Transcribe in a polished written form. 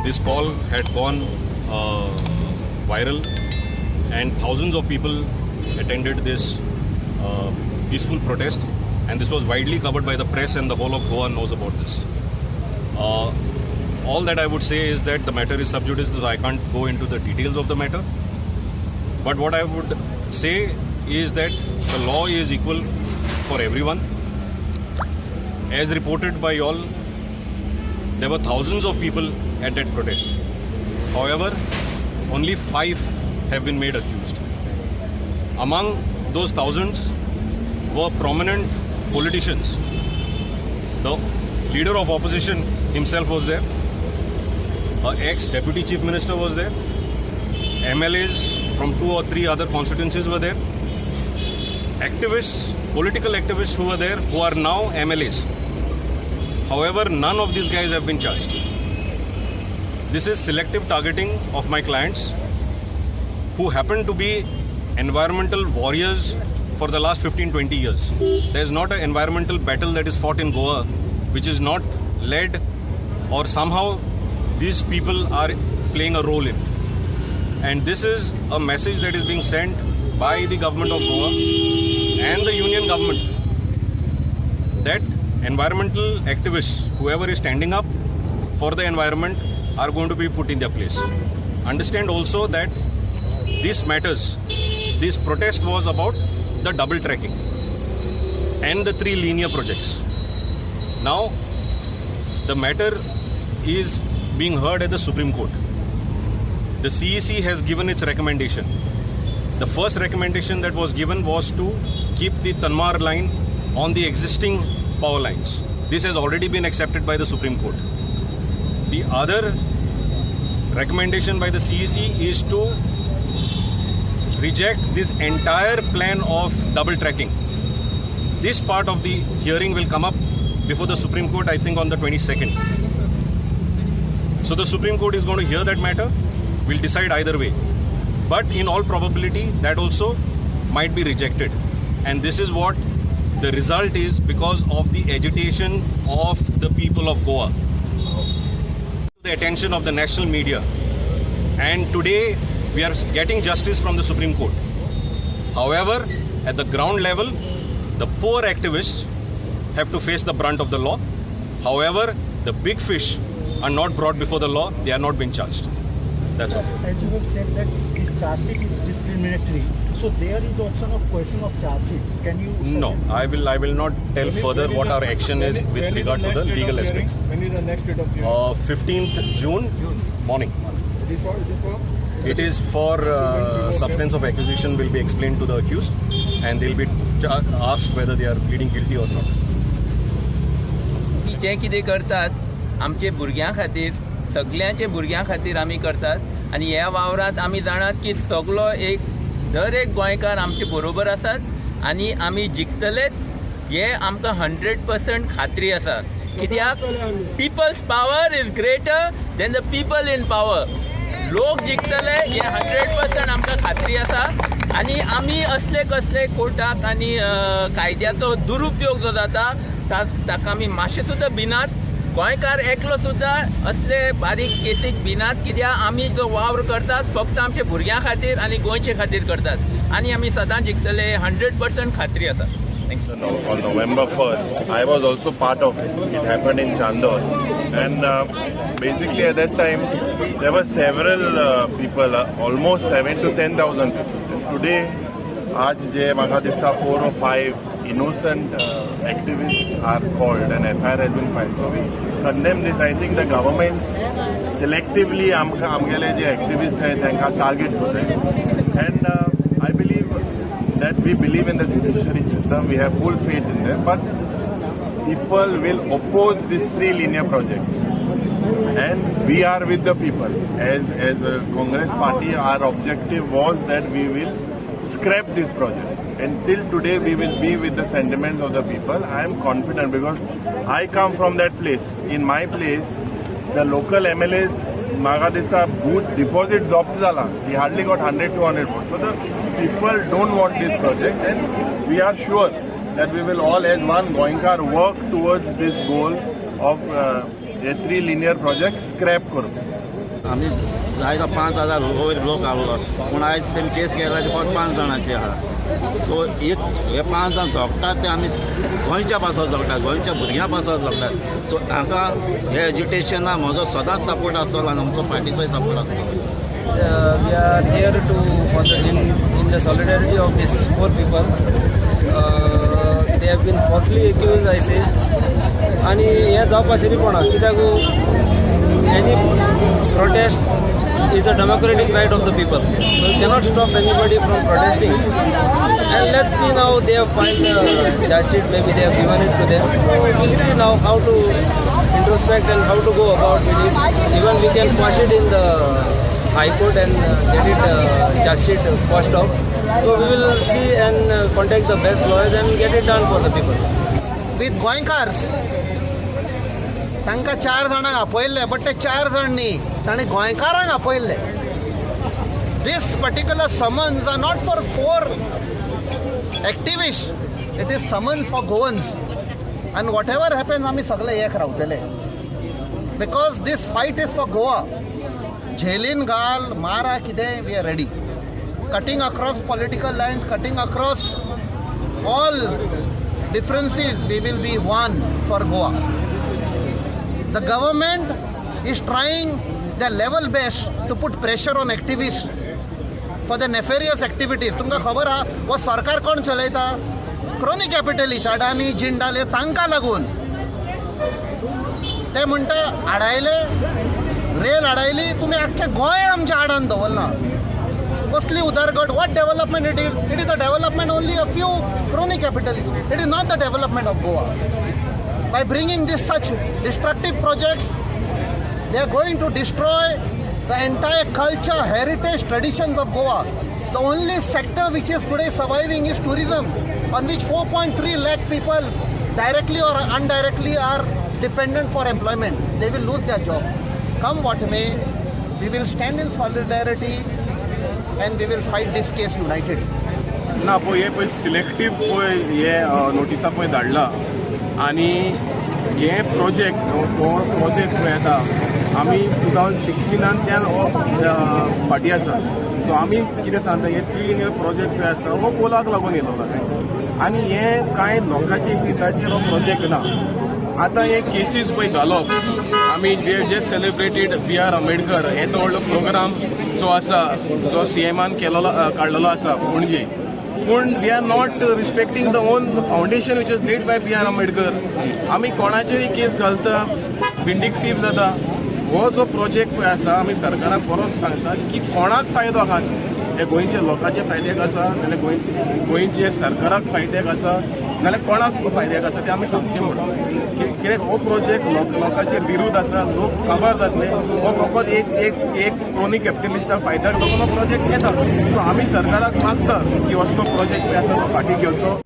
this call had gone viral, and thousands of people attended this peaceful protest, and this was widely covered by the press, and the whole of Goa knows about this. All that I would say is that the matter is sub judice, so I can't go into the details of the matter. But what I would say is that the law is equal for everyone. As reported by all, there were thousands of people at that protest. However, only 5 have been made accused. Among those thousands were prominent politicians. The leader of opposition himself was there. An ex-deputy chief minister was there. MLAs from 2 or 3 other constituencies were there. Activists, political activists who were there, who are now MLAs. However, none of these guys have been charged. This is selective targeting of my clients who happen to be environmental warriors for the last 15-20 years. There is not an environmental battle that is fought in Goa which is not led, or somehow these people are playing a role in. And this is a message that is being sent by the government of Goa and the union government, that environmental activists, whoever is standing up for the environment, are going to be put in their place. Understand also that this matters. This protest was about the double tracking and the 3 linear projects. Now, the matter is being heard at the Supreme Court. The CEC has given its recommendation. The first recommendation that was given was to keep the Tanmar line on the existing power lines. This has already been accepted by the Supreme Court. The other recommendation by the CEC is to reject this entire plan of double tracking. This part of the hearing will come up before the Supreme Court, I think on the 22nd. So the Supreme Court is going to hear that matter, will decide either way. But in all probability, that also might be rejected. And this is what the result is because of the agitation of the people of Goa. The attention of the national media. And today, we are getting justice from the Supreme Court. However, at the ground level, the poor activists have to face the brunt of the law. However, the big fish are not brought before the law, they are not being charged. That's all. As you have said that this charge sheet is discriminatory, so there is option of question of charge sheet. Can you? No, I will not tell further what our action is with regard to the legal aspects. When is the next date of hearing? 15th June morning. It is for? It is for substance of accusation will be explained to the accused, and they'll be asked whether they are pleading guilty or not. जे कितें करतात आमचे भुरग्यां खातीर, सगळ्यांचे भुरग्यां खातीर आमी करतात आनी ह्या वावरांत आमी जाणात की सगळो दर एक गोंयकार आमचे बरोबर आसात आनी आमी जिखतलेच हे आमकां 100% खात्री आसा. कित्याक people's power is greater than the people in power. लोक जिखतले हे 100% आमकां खात्री आसा आनी आमी असले कसले कोर्टाक आनी कायद्याचो दुरुपयोग जो जाता ताका आमी मातशें सुद्दां भिनात. गोंयकार एकलो सुद्दां असले बारीक केसीक भिनात, कित्याक आमी जो वावर करतात फक्त आमच्या भुरग्यां खातीर आनी गोंयचे खातीर करतात आनी आमी सदां जिखतले 100% खात्री आसा. On November 1st, I was also part of it. It happened in Chandor. And basically at that time, there were several people, almost 7,000 to 10,000 people. And today, आज जे म्हाका दिसता 4 or 5 innocent activists are called and FIR has been filed. So we condemn this. I think the government selectively आमगेले जे activists हैं तांकां target करता. And I believe that we believe in the judiciary system. We have full faith in them. But people will oppose these 3 linear projects. And we are with the people. As a Congress party, our objective was that we will scrap these projects. And till today, we will be with the sentiments of the people. I am confident because I come from that place. In my place, the local MLAs, Magadista booth deposit dropped zala. He hardly got 100-200 votes. So the people don't want this project, and we are sure that we will all, as one Goenkar, work towards this goal of हे 3 linear project scrap करप. आम्ही जायतो 5,000 वयर लोक आहलो पूण आयज तेमी केस केला ते फक्त 5 जाणांची आहा. सो एक हे 5 जाण झोगतात ते आमी गोंयच्या पासत झोगतात, गोंयच्या भुरग्यां पासत झोगतात. सो हांकां हे एज्युटेशनाक म्हजो सदांच सपोर्ट आसतलो आनी आमचो पार्टीचोय सपोर्ट आसतलो. We are here in the solidarity of these 4 people. They have been falsely accused, I say. आणि हे जावपाचें पडना कित्याक any protest is a democratic right of the people. So you cannot stop anybody from protesting. And let's see now, they have filed a charge sheet, maybe they have given it to them. So we'll see now how to introspect and how to go about with it. Even we can quash it in the High Court and get it charge sheet quashed out. So we will see and contact the best lawyers and get it done for the people. With गोंयकार्स तांकां 4 जाणांक आपयल्ले, but ते 4 जाण न्ही, ताणें गोंयकारांक आपयल्ले. This particular summons are not for 4 activists. It is summons for Goans. And whatever happens, आमी सगळे एक रावतले. Because this fight is for Goa. झेलीन घाल, मारा कितें, we are ready. Cutting across political lines, cutting across all differences, we will be one for Goa. The government is trying their level best to put pressure on activists for the nefarious activities. तुमकां खबर आहा वो सरकार कोण चलयता? Crony capitalist, Adani, जिंडाले, तांकां लागून. ते म्हणटा आडायले, रेल आडायली, तुमी आख्खे गोंय आमच्या आडान दवरना. कसली उदरगत? what development it is? It is the development only a few crony capitalists. It is not the development of Goa. By bringing this such destructive projects, they are going to destroy the entire culture, heritage, traditions of Goa. The only sector which is today surviving is tourism, on which 4.3 lakh people directly or indirectly are dependent for employment. They will lose their job. Come what may, we will stand in solidarity and we will fight this case united. ना पळय हे पळय selective पळय हे नोटिसा पळय धाडला आनी हे project पळय येता आमी 2016 त्यान फाटी आसा. सो आमी कितें सांगता हे 3 प्रोजेक्ट पळय आसा हो पोलाक लागून येयलो आनी हे कांय लोकांचे हिताचेर हो प्रोजेक्ट ना. आतां हे केसीस पळय घालप आमी जे सेलिब्रेटेड B.R. आंबेडकर येदो व्हडलो प्रोग्राम जो आसा जो CMान केलेलो काडलेलो आसा पणजे, पूण we are not respecting the own foundation which is led by B.R. Ambedkar. आमी कोणाचेय केस घालता, विंडिक्टीव जाता. हो जो प्रोजेक्ट पळय आसा आमी सरकाराक परत सांगता की कोणाक फायदो आहा, हे गोंयच्या लोकांच्या फायद्याक आसा नाल्यार गोंयचे सरकाराक फायद्याक आसा नाल्यार कोणाक फायद्याक आसा ते आमी सांगचें म्हणून. कित्याक हो प्रोजेक्ट लोकांचे विरुद्ध आसा, लोक काबार जातले. हो फकत एक क्रोनी कॅपिटलिस्टाक फायद्याक लागून हो प्रोजेक्ट येता. सो आमी सरकाराक मागता की असलो प्रोजेक्ट आसा तो फाटीं घेवचो.